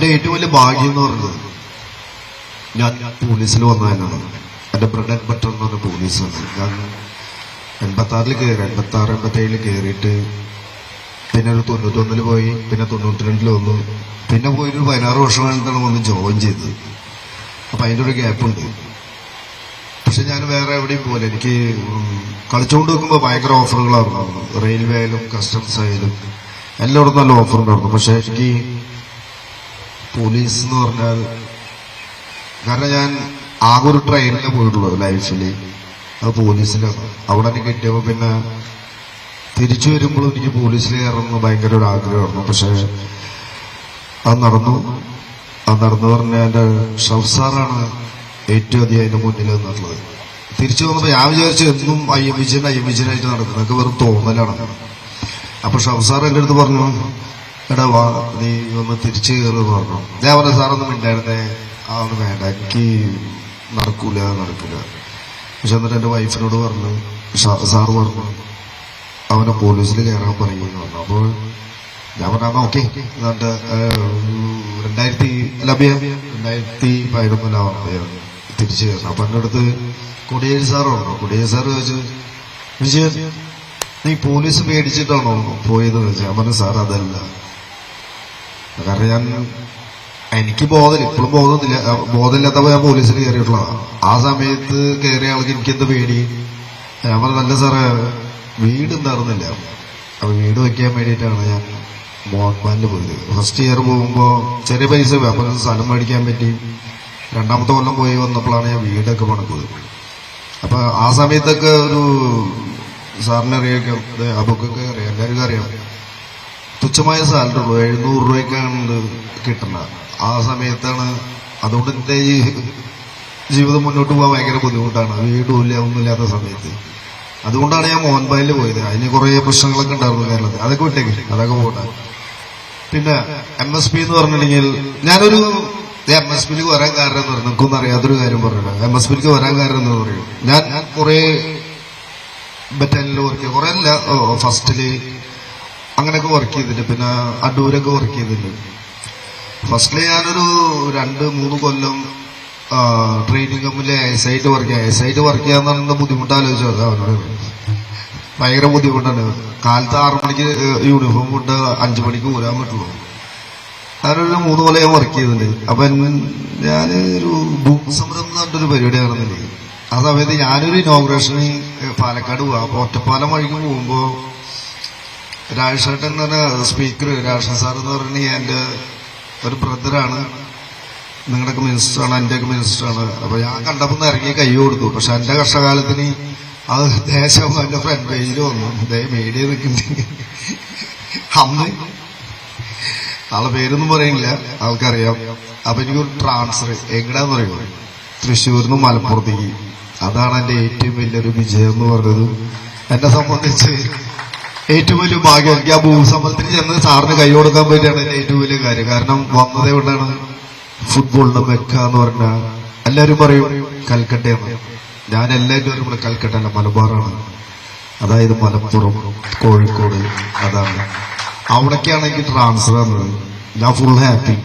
എൻ്റെ ഏറ്റവും വലിയ ഭാഗ്യം എന്ന് പറയുന്നത് ഞാൻ പോലീസിൽ വന്നതിനാണ്. എൻ്റെ ബ്രെഡ് ആൻഡ് ബട്ടർ എന്ന് പറഞ്ഞ പോലീസാണ്. ഞാൻ 86 കയറി, 86, 87 കയറിയിട്ട് പിന്നെ ഒരു 91 പോയി, പിന്നെ 92 വന്നു, പിന്നെ പോയൊരു 16 വർഷം കഴിഞ്ഞിട്ടാണ് വന്ന് ജോയിൻ ചെയ്തത്. അപ്പം അതിൻ്റെ ഒരു ഗ്യാപ്പുണ്ട്. പക്ഷെ ഞാൻ വേറെ എവിടെയും പോലെ എനിക്ക് കളിച്ചുകൊണ്ട് വെക്കുമ്പോൾ ഭയങ്കര ഓഫറുകളായിരുന്നു. റെയിൽവേ ആയാലും കസ്റ്റംസ് ആയാലും എല്ലായിടത്തും നല്ല ഓഫർ ഉണ്ടായിരുന്നു. പക്ഷെ എനിക്ക് പോലീസ് എന്ന് പറഞ്ഞാൽ, കാരണം ഞാൻ ആകെ ഒരു ട്രെയിനിലേ പോയിട്ടുള്ളൂ ലൈഫിൽ, അത് പോലീസിലാണ്. അവിടെ എനിക്ക് കിട്ടിയപ്പോൾ പിന്നെ തിരിച്ചു വരുമ്പോഴും എനിക്ക് പോലീസിൽ കയറണമെന്ന് ഭയങ്കര ഒരു ആഗ്രഹമായിരുന്നു. പക്ഷെ അത് നടന്നു പറഞ്ഞാൽ എൻ്റെ ഷൗസാറാണ് ഏറ്റവും അധികം അതിൻ്റെ മുന്നിൽ നിന്നിട്ടുള്ളത്. തിരിച്ചു വന്നപ്പോൾ ഞാൻ വിചാരിച്ചു എന്നും അയ്യമ്പിച്ചനായിട്ട് നടക്കുന്നത്, അതൊക്കെ വെറും തോന്നലാണ്. അപ്പൊ ഷൗസാർ എൻ്റെ അടുത്ത് പറഞ്ഞു, എടാ വാ നീ ഒന്ന് തിരിച്ചു കയറുമെന്ന് പറഞ്ഞു. ഞാൻ പറഞ്ഞു സാറൊന്നും ഉണ്ടായിരുന്നേ, അതൊന്നും വേണ്ട, എനിക്ക് നടക്കൂല. പക്ഷെ എന്നിട്ട് എൻ്റെ വൈഫിനോട് പറഞ്ഞു, സാറ് പറഞ്ഞു അവനെ പോലീസിൽ കയറാൻ പറയുമെന്ന് പറഞ്ഞു. അപ്പോൾ ഞാൻ പറഞ്ഞാൽ ഓക്കെ. എന്നിട്ട് 2011 തിരിച്ചു കയറണം. അപ്പൊ എൻ്റെ അടുത്ത് കൊടിയേരി സാറുണ്ടോ? കൊടിയേരി സാറ് ചോദിച്ചു, വിജയൻ നീ പോലീസ് പേടിച്ചിട്ടാണോ പോയതെന്ന് വെച്ചാൽ. ഞാൻ പറഞ്ഞു സാർ അതല്ല, കാരണം എനിക്ക് ഇപ്പോഴും ബോധമില്ലാത്തപ്പോ ഞാൻ പോലീസിൽ കയറിയിട്ടുള്ളതാണ്. ആ സമയത്ത് കയറിയ ആൾക്ക് എനിക്കെന്ത് പേടി? ഞാൻ പറഞ്ഞു നല്ല സാറേ വീട് ഉണ്ടായിരുന്നില്ല, അപ്പൊ വീട് വെക്കാൻ വേണ്ടിയിട്ടാണ് ഞാൻ മോഹൻബാനിൽ പോയത്. ഫസ്റ്റ് ഇയർ പോകുമ്പോ ചെറിയ പൈസ അപ്പൊ സ്ഥലം മേടിക്കാൻ പറ്റി. രണ്ടാമത്തെ കൊല്ലം പോയി വന്നപ്പോഴാണ് ഞാൻ വീടൊക്കെ പണിതത്. അപ്പൊ ആ സമയത്തൊക്കെ ഒരു സാറിനെ അറിയാം, അബുക്കൊക്കെ അറിയാം, എല്ലാവർക്കും അറിയാം, തുച്ഛമായ സാലറി ഉള്ളൂ, 700 രൂപയ്ക്കാണ് കിട്ടുന്നത്. ആ സമയത്താണ്. അതുകൊണ്ട് എൻ്റെ ഈ ജീവിതം മുന്നോട്ട് പോകാൻ ഭയങ്കര ബുദ്ധിമുട്ടാണ്, വീടുമില്ല ഒന്നുമില്ലാത്ത സമയത്ത്. അതുകൊണ്ടാണ് ഞാൻ മോഹൻബാനിൽ പോയത്. അതിന് കുറെ പ്രശ്നങ്ങളൊക്കെ ഉണ്ടായിരുന്നു കേരളത്തിൽ, അതൊക്കെ വിട്ടേക്ക്, അതൊക്കെ പോട്ടെ. പിന്നെ MSP എന്ന് പറഞ്ഞിട്ടുണ്ടെങ്കിൽ ഞാനൊരു MSPയിൽ വരാൻ കാരണം എന്ന് പറഞ്ഞു, നിങ്ങൾക്കൊന്നും അറിയാത്തൊരു കാര്യം പറഞ്ഞില്ല. MSPയിലേക്ക് വരാൻ കാരണം എന്ന് പറയും, ഞാൻ കുറെ ബറ്റാലിയനിൽ വർക്ക് ചെയ്ത്, കുറെ അല്ല, ഫസ്റ്റില് അങ്ങനെയൊക്കെ വർക്ക് ചെയ്തിട്ടുണ്ട്, പിന്നെ അടൂരൊക്കെ വർക്ക് ചെയ്തിട്ടുണ്ട്. ഫസ്റ്റില് ഞാനൊരു 2-3 കൊല്ലം ട്രെയിനിങ് കമ്പനിയിൽ ASI വർക്ക് ചെയ്യാന്ന് പറയുന്ന ബുദ്ധിമുട്ട് ആലോചിച്ചു. അവനോട് ഭയങ്കര ബുദ്ധിമുട്ടാണ്. കാലത്ത് 6 മണിക്ക് യൂണിഫോം ഇട്ട് 5 മണിക്ക് ഊരാൻ പറ്റുള്ളൂ. അതിനൊരു 3 കൊല്ലം ഞാൻ വർക്ക് ചെയ്തിട്ടുണ്ട്. അപ്പൊ ഞാനൊരു ഭൂസമരം എന്ന് പറഞ്ഞൊരു പരിപാടി നടന്നില്ലേ. ആ സമയത്ത് ഞാനൊരു ഇനോഗ്രേഷന് പാലക്കാട് പോവാം. അപ്പൊ ഒറ്റപ്പാലം വഴിക്ക് പോകുമ്പോ രാജേഷേട്ടൻ എന്ന് പറഞ്ഞ സ്പീക്കർ, രാജേഷൻ സാർ എന്ന് പറഞ്ഞ എന്റെ ഒരു ബ്രദറാണ്, നിങ്ങളുടെയൊക്കെ മിനിസ്റ്ററാണ്, എന്റെയൊക്കെ മിനിസ്റ്ററാണ്. അപ്പൊ ഞാൻ കണ്ടപ്പോ ഇറങ്ങി കൈ കൊടുത്തു. പക്ഷെ എന്റെ കഷ്ടകാലത്തിന് അത് ദേശം എന്റെ ഫ്രണ്ട് പേജിൽ വന്നു, മീഡിയ നിൽക്കുന്നുണ്ട്. അന്ന് ആളെ പേരൊന്നും പറയില്ല, ആൾക്കറിയാം. അപ്പൊ എനിക്കൊരു ട്രാൻസ്ഫർ എങ്ങനെയാന്ന് പറയുമോ, തൃശ്ശൂരിന്ന് മലപ്പുറത്തേക്ക്. അതാണ് എന്റെ ഏറ്റവും വലിയൊരു വിജയം എന്ന് പറഞ്ഞത്. എന്നെ സംബന്ധിച്ച് ഏറ്റവും വലിയ ഭാഗ്യം. എനിക്ക് ആ ഭൂസമ്പലത്തിന് ചെന്ന് സാറിന് കൈ കൊടുക്കാൻ പറ്റിയാണ് എന്റെ ഏറ്റവും വലിയ കാര്യം. കാരണം വന്നതേ കൊണ്ടാണ് ഫുട്ബോളിന്റെ മെക്ക എന്ന് പറഞ്ഞാൽ എല്ലാവരും പറയും കൽക്കട്ടയാണ്. ഞാൻ എല്ലാവരും ഇവിടെ കൽക്കട്ട അല്ല, മലബാറാണ്. അതായത് മലപ്പുറം, കോഴിക്കോട്, അതാണ്. അവിടേക്കാണ് എനിക്ക് ട്രാൻസ്ഫർ വന്നത്. ഞാൻ ഫുൾ ഹാപ്പി.